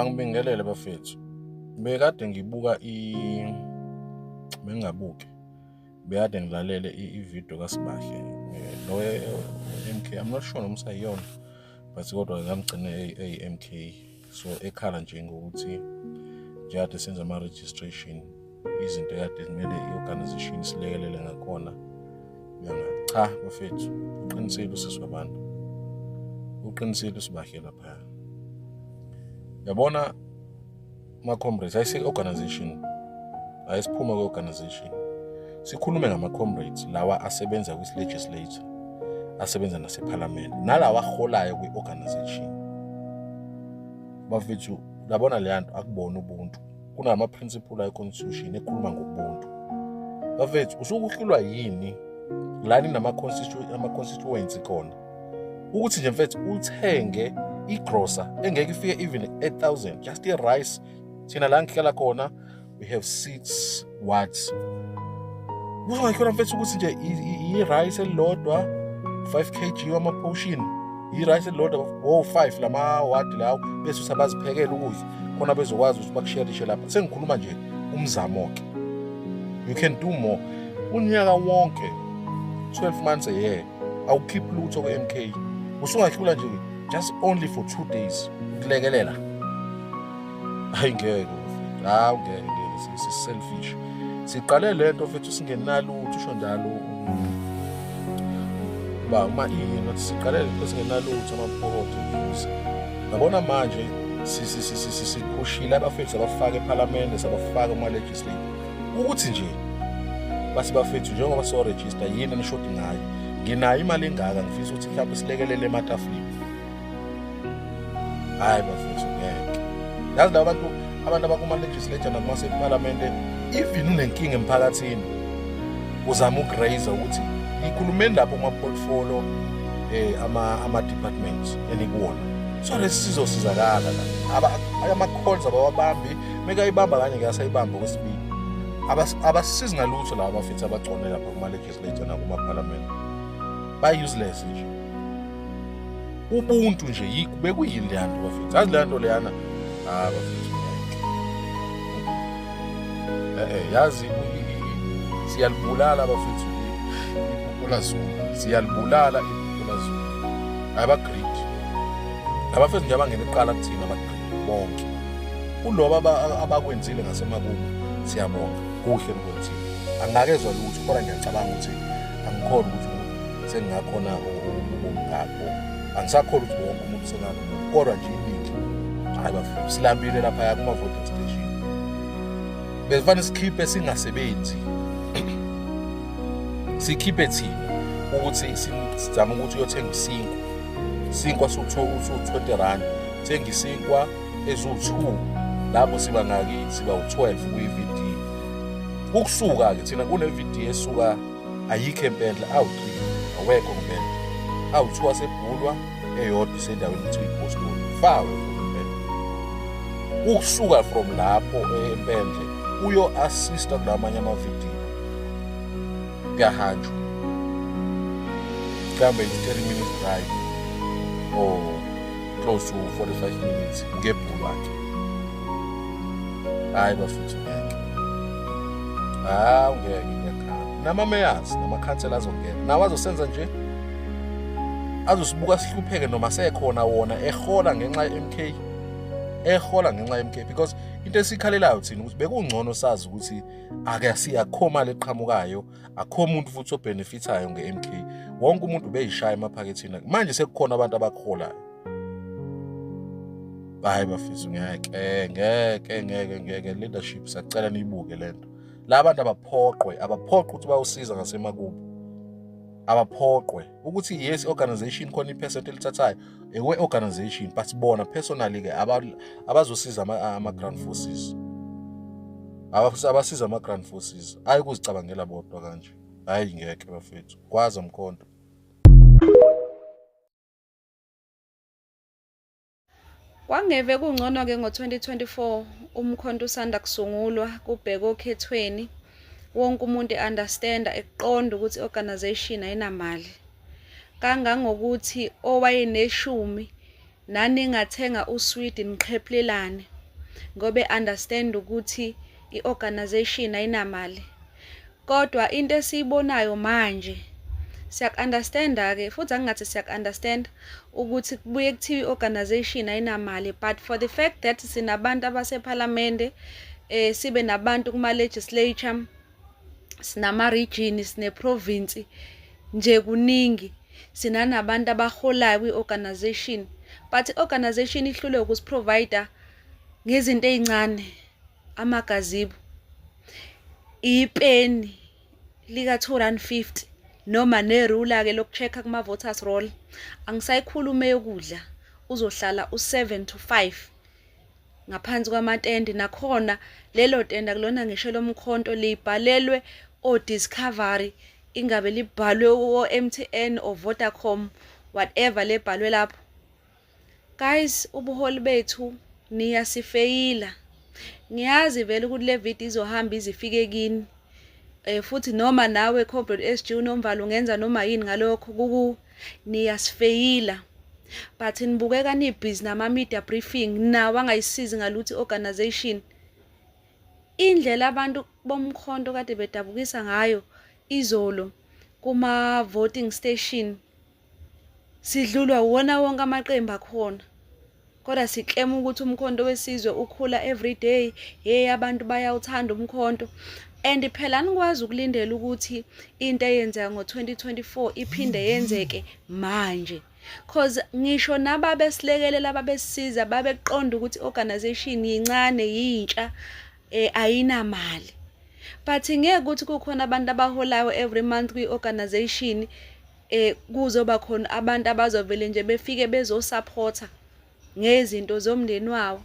Ngibingelele bafethu. Bekade ngibuka bengingabuki. Bekade ngilalele i-video kaSibahle. Lo MK. I'm not sure noma usayiyona. But kodwa ngamgcina MK. So ekhala nje ngokuthi njalo senza ama-registration. Izinto ekade kumele i-organization silekelele ngakhona. Cha bafethu. Uqinisile usisi wabantu. Uqinisile uSibahle lapha. Yabona ma-comrades ayise-organization ayisiphuma kwe-organization sikhulume ngama-comrades lawa asebenza kwisi-legislature asebenza nasephalamende nalawa aholayo kwi-organization. Bafethu labona leya nto akubona ubuntu kunama-principle ayi-constitution ekhuluma ngobuntu. Bafethu usukuhlulwa yini lani nama-constituency khona ukuthi nje mfethu uthenge igrosa engeke ifike even 8,000 just i-rice. Thina la ngihlala khona we have 6 wards. Uzongakhona mfethu ukuthi nje i-rice elilodwa 5 kg wama-portion, i-rice elilodwa 5 lama ward lawo bese usabaziphekela ukudla khona bezokwazi ukuthi bakusharishe lapha. Sengikhuluma nje umzamo ke. You can do more. Unyaka wonke 12 months a year awukhiphi lutho ku-MK. Usungahlula nje just only for 2 days ukulekelela. Hayi ngeke ngeke si-selfish. Siqale lento mfethu singenalo lutho usho njalo ba uma nathi siqale lento singenalo lutho amapokotho nje. Ngabona manje sikhushila abafethu abafaka eParliament sabafaka kuma-legislature ukuthi nje basi bafethu njengoba so-register yini anishodi ngayo. Nginayo imali engaka ngifisa ukuthi mhlawumbe silekelele ematafuleni. Hayi bafethu ngeke. Yazi la abantu abakuma-legislature nakumaseParliament even unenkinga emphakathini uzama ukuraise ukuthi ikhulumeni lapho kuma-portfolio ama-departments enikuwona. So lesi sizosizakala la. Ama-calls abawabambi mekayibamba kanye ngasayibamba kwesibili. Abasisizi ngalutho laba bafethu abagcone lapha kuma-legislature nakuma-Parliament. Ba-useless nje. Ubuntu nje bekuyini le nto bafethu. Yazi le nto leyana bafethu. Yazi siyalibulala bafethu iPhupho Zulu. Siyalibulala iPhupho Zulu. Aba-greed. Abafethu nje abangena eqala kuthina aba-greed bonke. Kuloba abakwenzile ngasemakubo siyabonga. Kuhle nikwenzile. Angakezwa lutho kodwa ngiyacabanga ukuthi angikholwa ukuthi sengingakhona ubumgaqo. Angisakholwa ukuthi wonke umuntu senalo kodwa nje iningi. Hayi bafethu silambile lapha kuma-voting station. Besifanele sikhiphe singasebenzi. Sikhiphe thina ukuthi sizama ukuthi uyothenga isinkwa su-20 rand. Thenga isinkwa ezu-2 lapho siba ngaki siba u-12 kwi-VD. Ukusuka ke thina kune-VD esuka ayikho empendla awu-3 awekho ngempela. Awu-2 asebhulwa eyodwa isendaweni ukuthi uyipostoli. Fawe empendla. Ukusuka from lapho empendle uyo-assista kulamanye ama-video kuyahanjwa mhlawumbe 30 minutes drive or close to 45 minutes ngebhulu wakhe. Hayi bafuthu ngeke. Ngeke ngiyakhala. Nama-mayors namakhansela azongena nawo azosenza nje azosibuka sihlupheke noma sekhona wona ehola ngenxa ye-MK. Ehola ngenxa ye-MK because into esikhalelayo thina ukuthi bekungcono sazi ukuthi akho mali eqhamukayo, akho umuntu futhi obenefithayo nge-MK. Wonke umuntu beyishaya emaphakethini. Manje sekukhona abantu abakholayo. Hayi bafethu ngeke leadership sacela niyibuke lento. La bantu abaphoqwe ukuthi bayosiza ngasemakubo. Abaphoqwe ukuthi yes organization khona ipercent elithathayo ekwe-organization but bona personally ke abazosiza ama-ground forces. Abasiza ama-ground forces hayi ukuzicabangela bodwa kanje. Hayi ngeke bafethu kwaza mkhonto. Kwangeve kungcono-ke ngo-2024 umkhonto usanda kusungulwa kubhekwa okhethweni. Wonke umuntu understanda eqonda ukuthi i-organization ayinamali. Kangangokuthi owayeneshumi nani ngathenga usweet niqhephulelane ngobe understand ukuthi i-organization ayinamali. Kodwa into esiyibonayo manje siyak-understand-ke futhi angingathi siyak-understand ukuthi kubuye kuthiwa i-organization ayinamali, but for the fact that sinabantu abasephalamende, sibe nabantu kuma-legislature, sinama-region, sine-province, nje kuningi, sinanabantu abaholayo kwi-organization, but i-organization ihlule ukusi-provide ngezinto ey'ncane, amagazibo, ipeni lika-R250 noma nerula-ke loku-check-a kuma-voters roll. Angisayikhulume yokudla, uzohlala u-7 to 5 ngaphansi kwamatende. Nakhona lelo tende akulona ngisho lomkhonto libhalelwe o-Discovery, ingabe libhalwe o-MTN o Vodacom, whatever lebhalwe lapho. Guys, ubuholi bethu niyasifeyila. Ngiyazi vele ukuthi le video izohamba izifike kini. Futhi noma nawe Comrade SG uNomvalo ungenza noma yini ngalokho niyasifeyila. But nibukeka nibhizi nama-media briefing nawo angayisizi ngalutho i-organization. Indlela abantu bomkhonto kade bedabukisa ngayo izolo kuma-voting station sidlulwa wona wonke amaqembu akhona. Kodwa siklema ukuthi umkhonto wesizwe ukhula everyday, abantu bayawuthanda umkhonto. And phela anikwazi ukulindela ukuthi into eyenzeka ngo-2024 iphinde yenzeke manje. Cause ngisho nababesilekelela babesisiza babeqonda ukuthi i-organization yincane yintsha, ayinamali. But ngeke ukuthi kukhona abantu abaholayo every month kwi-organization, kuzoba khona abantu abazovele nje befike bezosupporta ngezinto zomndeni wawo.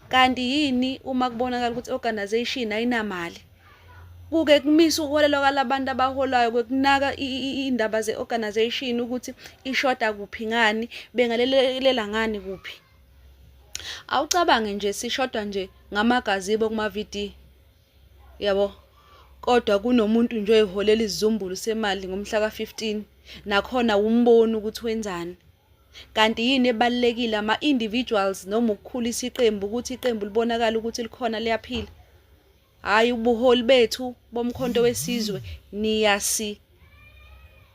Kanti yini uma kubonakala ukuthi i-organization ayinamali? Kuke kumisa ukuholelwa kwalabantu abaholayo kwekunaka indaba ze-organization ukuthi ishoda kuphi ngani, bengalelela ngani kuphi. Awucabange nje sishodwa nje ngamagazibo kuma-VD, yabo. Kodwa kunomuntu nje oyiholela isizumbulu semali ngomhla ka-15, nakhona umboni ukuthi wenzani. Kanti yini ebalekile ama-individuals noma ukukhulisa iqembu ukuthi iqembu libonakala ukuthi likhona liyaphila? Hayi ubuholi bethu bomkhonto wesizwe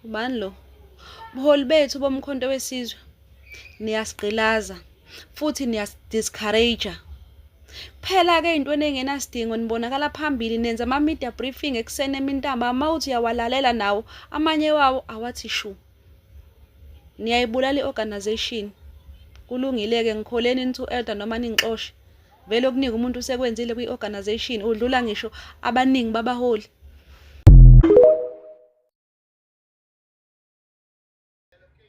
ubani lo? Ubuholi bethu bomkhonto wesizwe niyasigqilaza futhi niyas-discourage. Phela-ke intweni engenasidingo nibonakala phambili nenza ama-media briefing ekuseni emintamba, amawuthi uyawalalela nawo amanye wawo awathi shu. Niyayibulala i-organization. Kulungile-ke ngikholeni nithi u-elder noma ningixoshe. Vele okuningi umuntu usekwenzile kwi-organization udlula ngisho abaningi babaholi.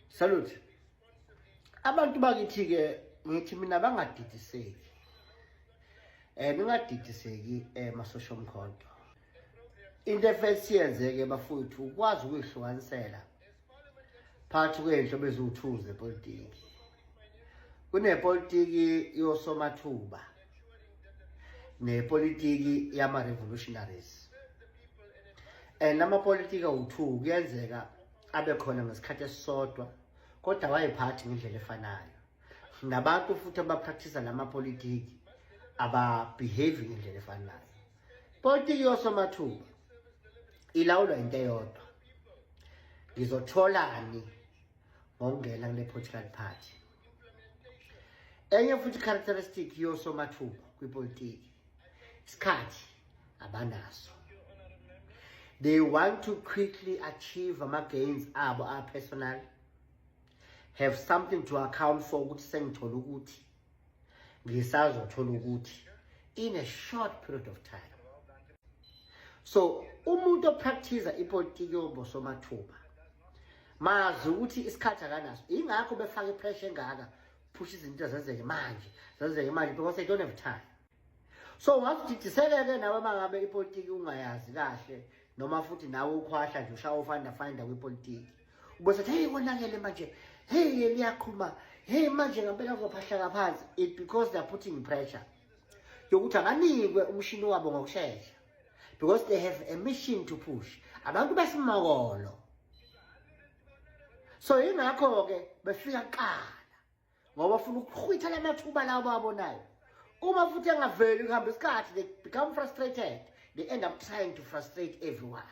Salute. Abantu bakithi-ke ngithi mina bangadidiseki. Ningadidiseki masosha omkhonto. Into efesi yenzeke bafowethu ukwazi ukuyihlukanisela phakathi kwey'nhlobo eziwu-2 zepolitiki. Kunepolitiki yosomathuba nepolitiki yama-revolutionaries. Amapolitiki awu-2 kuyenzeka abe khona ngesikhathi esisodwa kodwa awayiphathi ngendlela efanayo. Nabantu futhi abapractice lamapolitiki aba-behave ngendlela efanayo. Politiki yosomathuba ilawulwa into eyodwa. Ngizotholani ngokungena kule political party. Enye futhi characteristic yosomathuba kwipolitiki isikhathi abanaso. They want to quickly achieve ama-gains abo personal, have something to account for ukuthi sengithola ukuthi ngisazothola ukuthi in a short period of time. So umuntu opractice ipolitiki yosomathuba mazi ukuthi isikhathi akanaso. Ingakho befaka ipressure engaka push izinto zenzeke manje because they don't have time. So ungazididiseleke nawe mangabe ipolitiki ungayazi kahle noma futhi nawe ukhwahla nje ushawa ufanda kwipolitiki. Ubese hey konakele manje, hey liyaqhuma, hey manje ngempela kuzophahla phansi. It because they are putting pressure yokuthi akanikwe umshini wabo ngokusheshsha because they have a mission to push. Abantu basimakolo. So ingakho ke befika kuqala ngoba bafuna ukukhwitha lamathuba lawo bawabonayo. Uma futhi engaveli kuhamba isikhathi, they become frustrated. They end up trying to frustrate everyone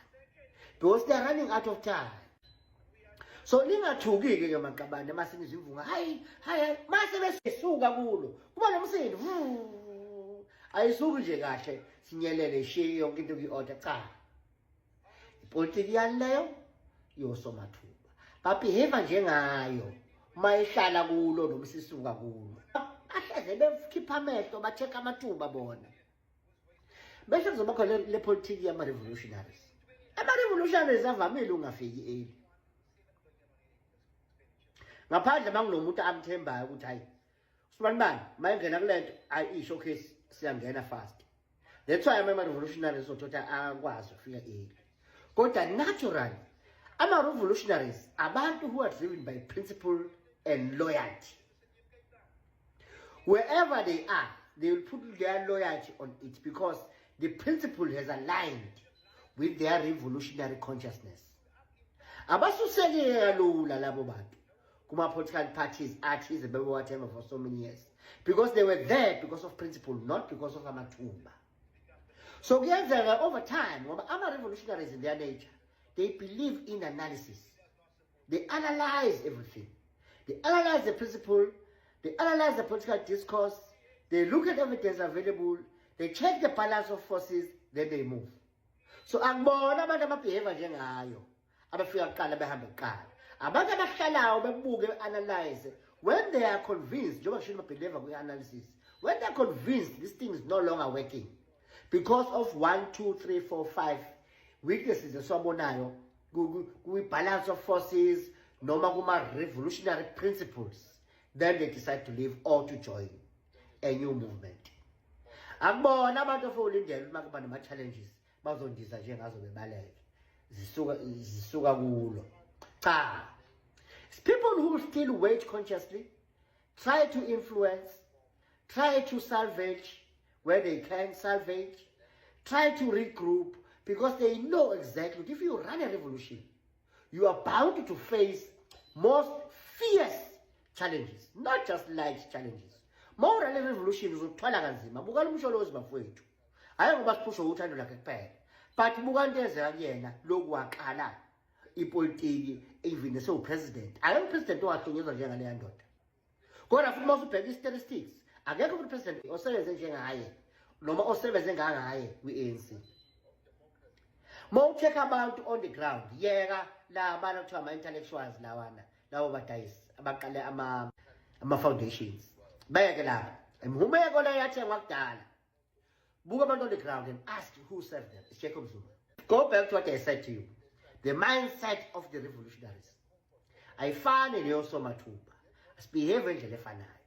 because they are running out of time. So lingathuki ke maqabane masinizwa imvunga hayi mase besisuka kulo kuba nomsindo ayisuki nje kahle sinyelele ishiye yonke into ki-order cha. Ipolitiki yaleyo yosomathuba babehave njengayo mayihlala kulo noma sisuka kulo ahleze bekhipha amehlo ba-check amathuba bona bese kuzoba khona le politiki yama-revolutionaries. Ama-revolutionaries avamile ungafiki eli ngaphandle bangunomuntu amthembayo ukuthi hayi sibanibani mayengena kule nto i-showcase siyangena fast. That's why ama-revolutionaries othatha akwazi ukufika eli. Kodwa naturally ama-revolutionaries abantu who are driven by principle and loyalty. Wherever they are, they will put their loyalty on it because the principle has aligned with their revolutionary consciousness. Abasuseke kalula labo bantu kuma-political parties, artists, and whatever for so many years. Because they were there because of principle, not because of amatumba. So over time, ama-revolutionaries in their nature, they believe in analysis. They analyze everything. They analyze the principle, they analyze the political discourse, they look at evidence available, they check the balance of forces, then they move. So angibona abantu ababehave njengayo abafika kuqala behambe kuqala. Abantu abahlalayo bebuke analyze when they are convinced njengoba shini babelieve kwi-analysis, when they are convinced this thing is no longer working because of 1, 2, 3, 4, 5 weaknesses esiwabonayo kwi-balance of forces noma kuma-revolutionary principles, then they decide to leave or to join a new movement. Angibona abantu afolindele uma kuba nama-challenges bazondiza njengazo bebaleke zisuka kulo cha. It's people who still wait consciously, try to influence, try to salvage where they can salvage, try to regroup, because they know exactly if you run a revolution, you are bound to face most fierce challenges, not just light challenges. More than a revolution is uthwala kanzima. Buka lo msholozi bafowethu. Hayi ngoba siphusha uthando lakhe kuphela. But buka into ezeka kuyena lokwaqala ipolitiki even president. Akekho president owahlunyezwa njengaleya ndoda. Kodwa futhi mase ubheka i-statistics, akekho president osebenze njengaye noma osebenze ngaye kwi-ANC. Mo check abantu on the ground, yeka la abantu kuthiwa ama-intellectuals lawana, lawo badayisi abaqale ama-foundations. Beke lapha, imhumeko leyo yathengwa kudala. Buka abantu on the ground and ask who served them. It's Jacob Zuma. Go back to what I said to you. The mindset of the revolutionaries. Ayifani neyosomathuba. Asibehave ngendlela efanayo.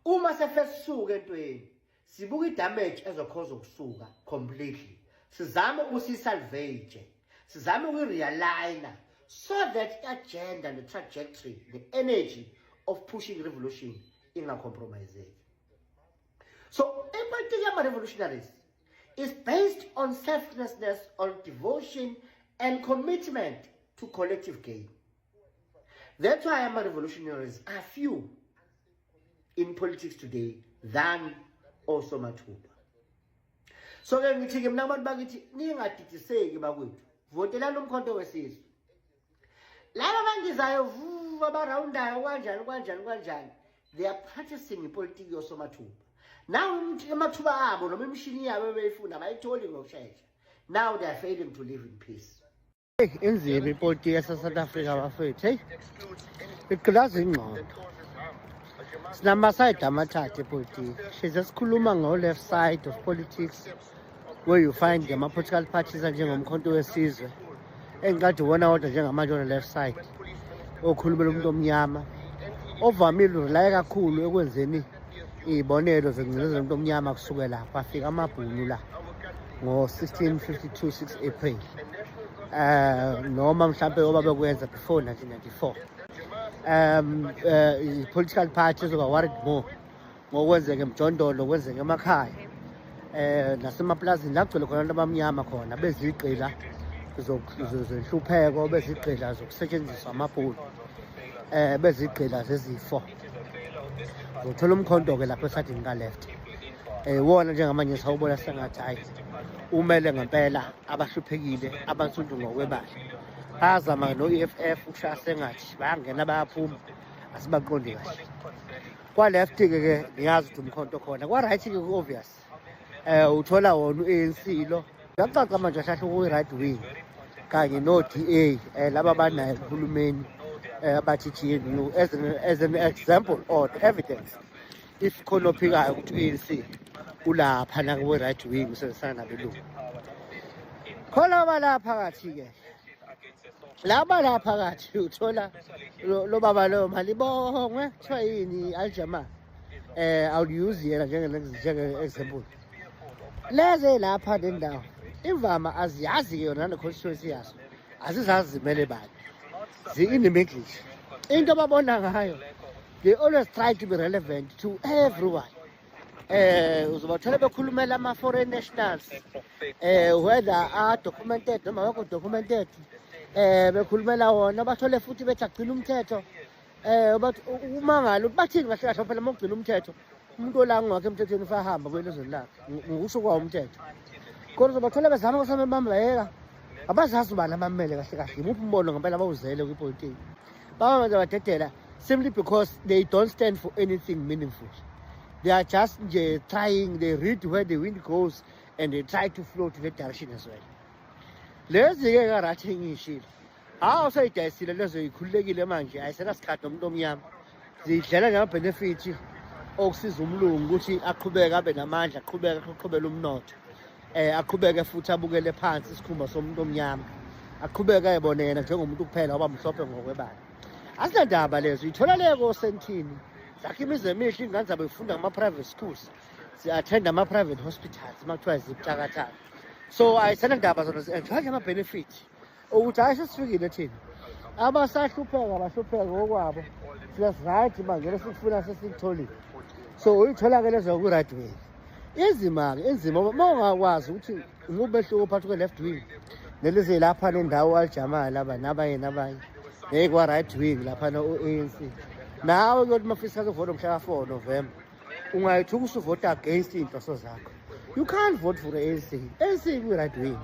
Uma sefesisuka entweni, sibuka i-damage ezokhoza ukusuka completely. Sizame ukusisalvage. Sizame ukurealign so that the agenda and the trajectory, the energy of pushing revolution ingacompromiseki. So, a revolutionaries is based on selflessness, on devotion, and commitment to collective gain. That's why revolutionaries are few in politics today than osomathuba. So ke ngithi ke mina abantu bakithi ningadidiseki bakwethu. Votelani umkhonto wesizwe. Laba bangizayo abarawundayo kanjani. They are practicing ipolitiki yosomathuba. Now amathuba abo noma imishini yabo beyifunda bayitholi ngokushesha. Now they are failing to live in peace. Inzima ipolitiki yase-South Africa bafethu. Hey. Iqulaza ingqondo. Sinamasayidi amathathu epolitiki. Size sikhuluma ngo-left side of politics where you find ama-political parties anjengomkhonto wesizwe. Engikade ubona kodwa njengamanje on-left side. Okhulumela umuntu omnyama. Ovamile urelaye kakhulu ekwenzeni iy'bonelo zengcindezelo umuntu omnyama kusukela kwafika amabhunu la ngo-1652 6 April. Noma mhlampe obabekwenza before 1994. I-political parties were worried more ngokwenzeka emjondolo, kwenzeka emakhaya. Nasemaplazini la kugcwele khona abantu abamnyama khona bezigqila zenhlupheko, bezigqila zokusetshenziswa amabhunu, bezigqila zezifo. uzothola umkhonto-ke lapho esadini ka-left. Wona njengamanje sawubona sengathi hayi umele ngempela abahluphekile abansundu ngokwebala. Bazama no-EFF ukushaya sengathi bayangena bayaphuma asibaqondi kahle. Kwa-left-ke ngiyazi ukuthi umkhonto khona. Kwa-right-ke ku-obvious uthola wona u-ANC lo. Kuyacaca manje ahlahla kuyi-right wing kanye no-DA laba banayo uhulumeni abathi GNU as an example or evidence if khona ophikayo ukuthi u-ANC ulapha nakwe-right wing usebenzisana nabelungu. Khona balapha phakathi-ke laba la phakathi uthola lo baba lo Malibongwe kuthiwa yini Aljama. Awuliuse yena njenge-example. Leze lapha le ndawo imvama aziyazi yona ne-constituency yazo, azizazi zimele bani, zi-in-English. Into ababona ngayo, they always try to be relevant to everyone. Uzobathola bekhulumela ama-foreign nationals, whether are documented noma awekho documented, bekhulumela wona bathole futhi bethi agcina umthetho. Umangalo bathini kahle kahle phela uma ugcina umthetho umuntu ola ngakho emthethweni ufahamba kwelizweni lakhe ngokusho kwawo umthetho. Kodwa uzobathola bezama kusame bambeka abazazi ubani abamele kahle kahle imuphi umbono ngempela bawuzele kwipolitiki. Baba manje badedela simply because they don't stand for anything meaningful. They are just trying, they read where the wind goes and they try to flow to that direction as well. Lezi-ke karathi ngishilo seyidayisile lezo yikhululekile manje ayisenasikhathi nomuntu omnyama, zidlela ngama-benefit okusiza umlungu ukuthi aqhubeke abe namandla, aqhubele umnotho, aqhubeke futhi abukele phansi isikhumba somuntu omnyama, aqhubeke ayibone yena njengomuntu kuphela oba mhlophe ngokwebala. Asinandaba lezo, uyithola leko sentini zakhe imizi emihle ingane zabo ifunda ngama-private schools, zi-attend ama-private hospitals uma kuthiwa zibuthakathaka. So ayisenandaba zona zi-enjoy ama-benefit ukuthi hayi sesifikile thina abasahlupheka bahlupheka ngokwabo siyasi-right manje lesikufuna sesikutholile. So uyithola-ke lezo ku-right wing. Inzima-ke inzima uma ungakwazi ukuthi ngubehluko phakathi kwe-left wing nelize lapha nendawo Aljama laba nabanye kwa-right wing laphana o-ANC. Nawe kuyothi mafisa ukuvota mhla ka-4 November ungayithuka usuvota against iy'nhloso zakho. You can't vote for the ANC. ANC kwi-right wing.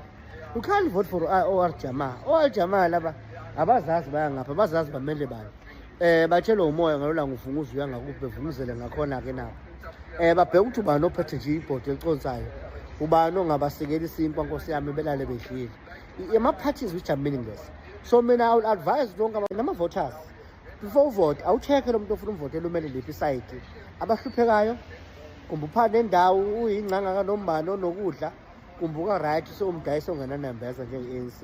You can't vote for Aljama. Aljama laba abazazi baya ngapha, abazazi bamele bani. Batshelwe umoya ngalola nguvunguza uya ngakuphi bevunguzele ngakhona-ke nabo. Babheka ukuthi ubani ophethe nje ibhodi eliconsayo, ubani ongabasekeli isimpa nkosi yami belale bedlile. Ama-parties which are meaningless. So mina I will advise lonke nama-voters before uvote awucheck-e lo muntu ofuna umvotela umele liphi isayidi. Abahluphekayo kumbe uphande nendawo uyingcanga kanombani onokudla kumbe uka-right so umdayisi ongenanembeza njenge-ANC.